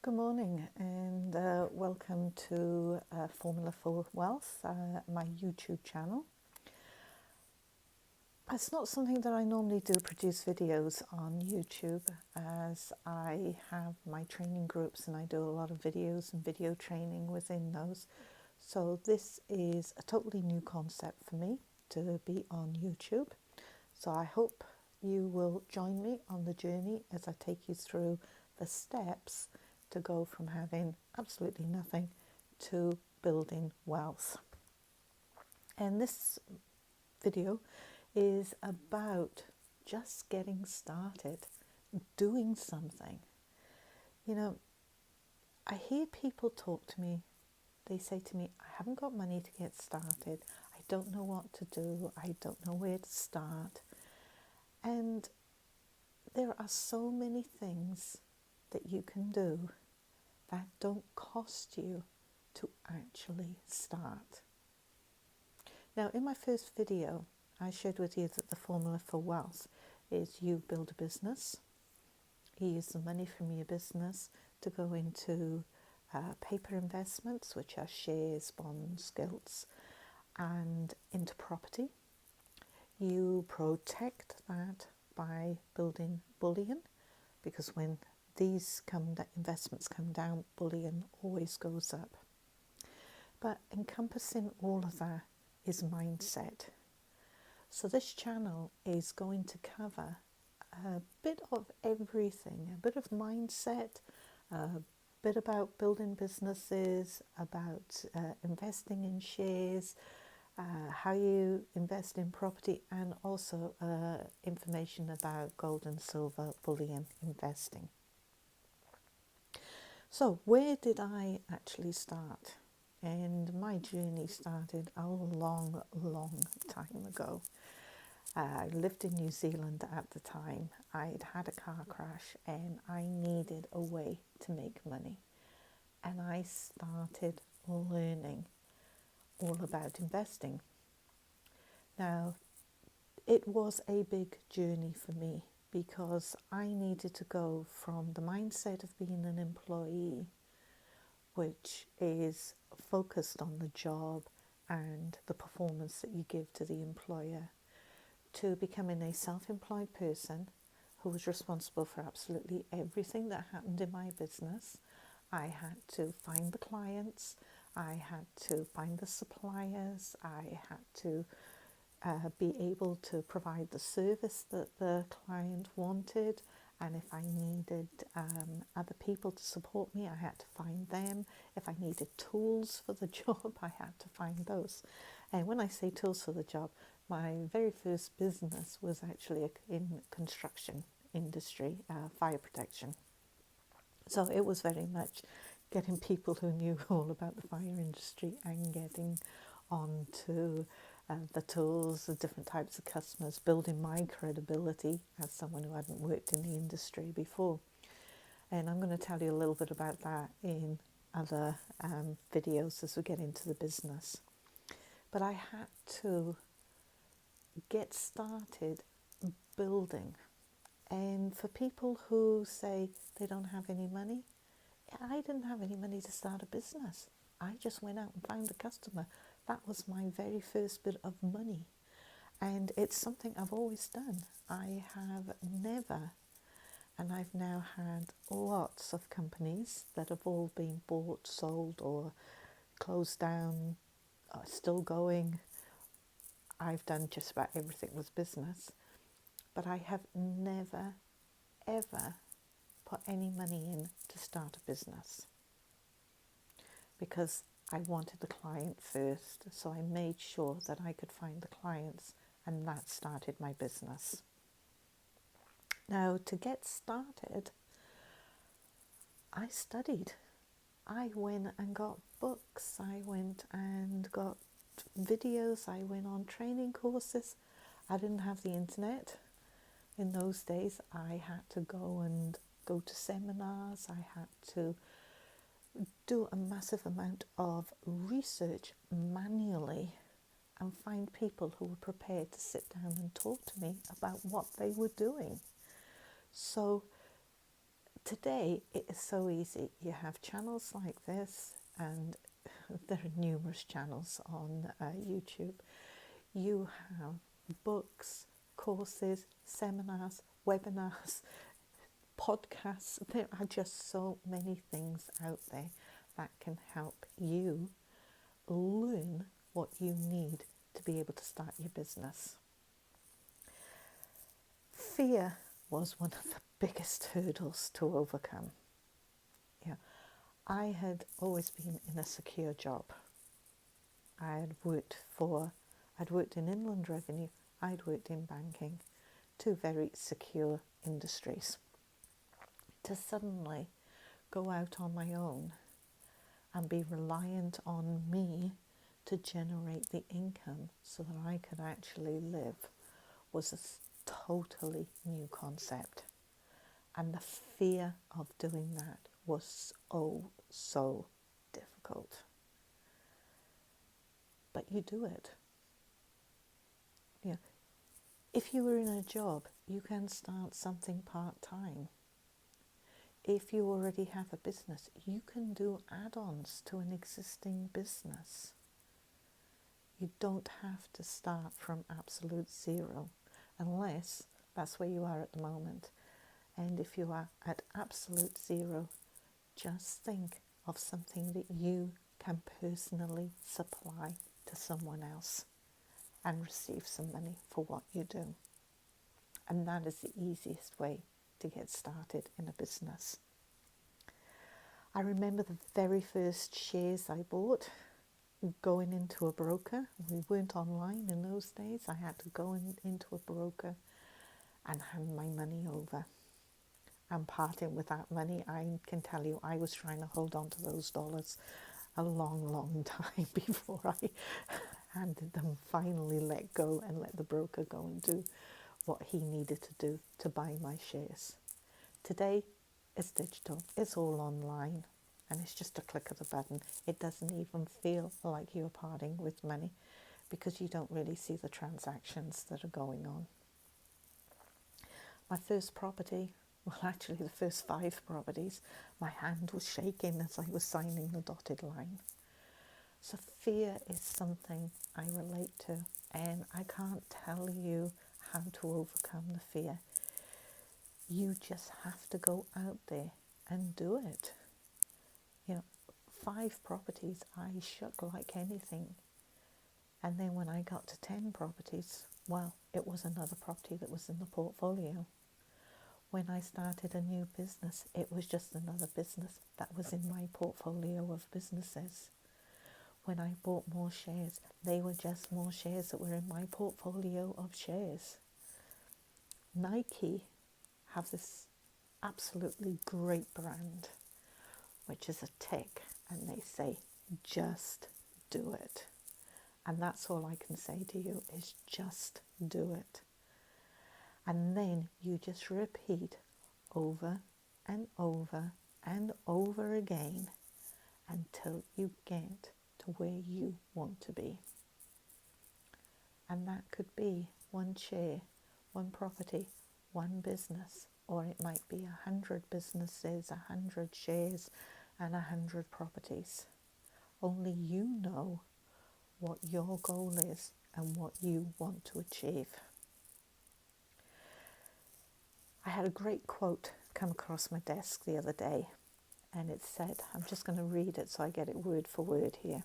Good morning and welcome to Formula for Wealth, my YouTube channel. It's not something that I normally do, produce videos on YouTube, as I have my training groups and I do a lot of videos and video training within those. So this is a totally new concept for me to be on YouTube. So I hope you will join me on the journey as I take you through the steps to go from having absolutely nothing to building wealth. And this video is about just getting started, doing something. You know, I hear people talk to me, they say to me, I haven't got money to get started, I don't know what to do, I don't know where to start. And there are so many things that you can do that don't cost you to actually start. Now, in my first video, I shared with you that the formula for wealth is you build a business, you use the money from your business to go into paper investments, which are shares, bonds, gilts, and into property. You protect that by building bullion, because when these investments come down, bullion always goes up. But encompassing all of that is mindset. So this channel is going to cover a bit of everything, a bit of mindset, a bit about building businesses, about investing in shares, how you invest in property, and also information about gold and silver bullion investing. So where did I actually start? And my journey started a long, long time ago. I lived in New Zealand at the time. I'd had a car crash and I needed a way to make money. And I started learning all about investing. Now, it was a big journey for me because I needed to go from the mindset of being an employee, which is focused on the job and the performance that you give to the employer, to becoming a self-employed person who was responsible for absolutely everything that happened in my business. I had to find the clients, I had to find the suppliers, I had to be able to provide the service that the client wanted, and if I needed other people to support me, I had to find them. If I needed tools for the job, I had to find those. And when I say tools for the job, my very first business was actually in construction industry, fire protection. So it was very much getting people who knew all about the fire industry and getting onto the tools, the different types of customers, building my credibility as someone who hadn't worked in the industry before. And I'm going to tell you a little bit about that in other videos as we get into the business. But I had to get started building. And for people who say they don't have any money, I didn't have any money to start a business. I just went out and found a customer. That was my very first bit of money. And it's something I've always done. I have never, and I've now had lots of companies that have all been bought, sold, or closed down, still going. I've done just about everything with business. But I have never, ever put any money in to start a business, because I wanted the client first. So I made sure that I could find the clients, and that started my business. Now, to get started, I studied. I went and got books, I went and got videos, I went on training courses. I didn't have the internet. In those days, I had to go to seminars, I had to do a massive amount of research manually and find people who were prepared to sit down and talk to me about what they were doing. So Today, it is so easy. You have channels like this, and there are numerous channels on YouTube. You have books, courses, seminars, webinars, podcasts. There are just so many things out there that can help you learn what you need to be able to start your business. Fear was one of the biggest hurdles to overcome. Yeah, I had always been in a secure job. I'd worked in inland revenue, I'd worked in banking, two very secure industries. To suddenly go out on my own and be reliant on me to generate the income so that I could actually live was a totally new concept. And the fear of doing that was so difficult. But you do it. Yeah. If you were in a job, you can start something part-time. If you already have a business, you can do add-ons to an existing business. You don't have to start from absolute zero, unless that's where you are at the moment. And if you are at absolute zero, just think of something that you can personally supply to someone else and receive some money for what you do. And that is the easiest way to get started in a business. I remember the very first shares I bought going into a broker. We weren't online in those days. I had to go into a broker and hand my money over. And parting with that money, I can tell you, I was trying to hold on to those dollars a long time before I handed them, finally let go and let the broker go and do what he needed to do to buy my shares. Today, it's digital, it's all online, and it's just a click of the button. It doesn't even feel like you're parting with money because you don't really see the transactions that are going on. My first property, well, actually the first 5 properties, my hand was shaking as I was signing the dotted line. So fear is something I relate to, and I can't tell you how to overcome the fear. You just have to go out there and do it. 5 properties, I shook like anything. And then when I got to 10 properties, well, it was another property that was in the portfolio. When I started a new business, it was just another business that was in my portfolio of businesses. When I bought more shares, they were just more shares that were in my portfolio of shares. Nike have this absolutely great brand, which is a tick, and they say, just do it. And that's all I can say to you is just do it. And then you just repeat over and over and over again until you get to where you want to be. And that could be one share, one property, one business, or it might be 100 businesses, 100 shares, and 100 properties. Only you know what your goal is and what you want to achieve. I had a great quote come across my desk the other day, and it said, I'm just going to read it so I get it word for word here.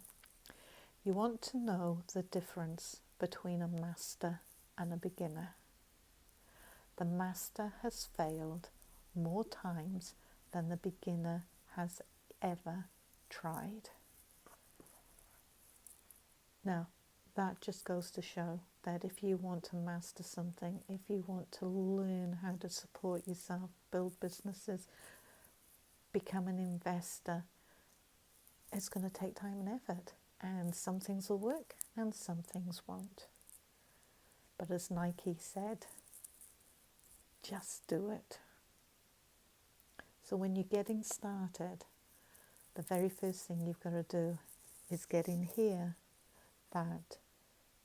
You want to know the difference between a master and a beginner. The master has failed more times than the beginner has ever tried. Now, that just goes to show that if you want to master something, if you want to learn how to support yourself, build businesses, become an investor, it's going to take time and effort. And some things will work and some things won't. But as Nike said, just do it. So when you're getting started, the very first thing you've got to do is get in here that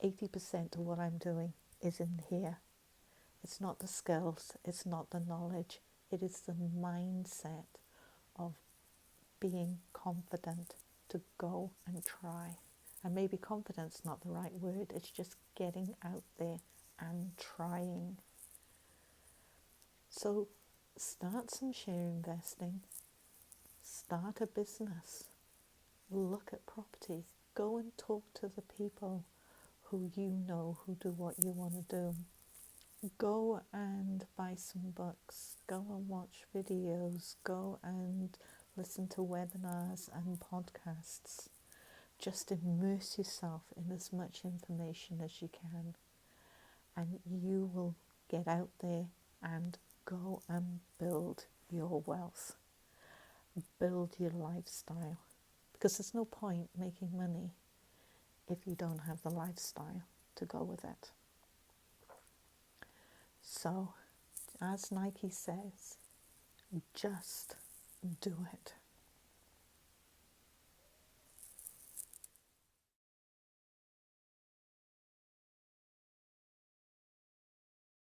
80% of what I'm doing is in here. It's not the skills, it's not the knowledge, It is the mindset of being confident to go and try. And maybe confidence not the right word, it's just getting out there and trying. So start some share investing, start a business, look at property, go and talk to the people who you know who do what you want to do. Go and buy some books, go and watch videos, go and listen to webinars and podcasts. Just immerse yourself in as much information as you can, and you will get out there and go and build your wealth, build your lifestyle, because there's no point making money if you don't have the lifestyle to go with it. So, as Nike says, just do it.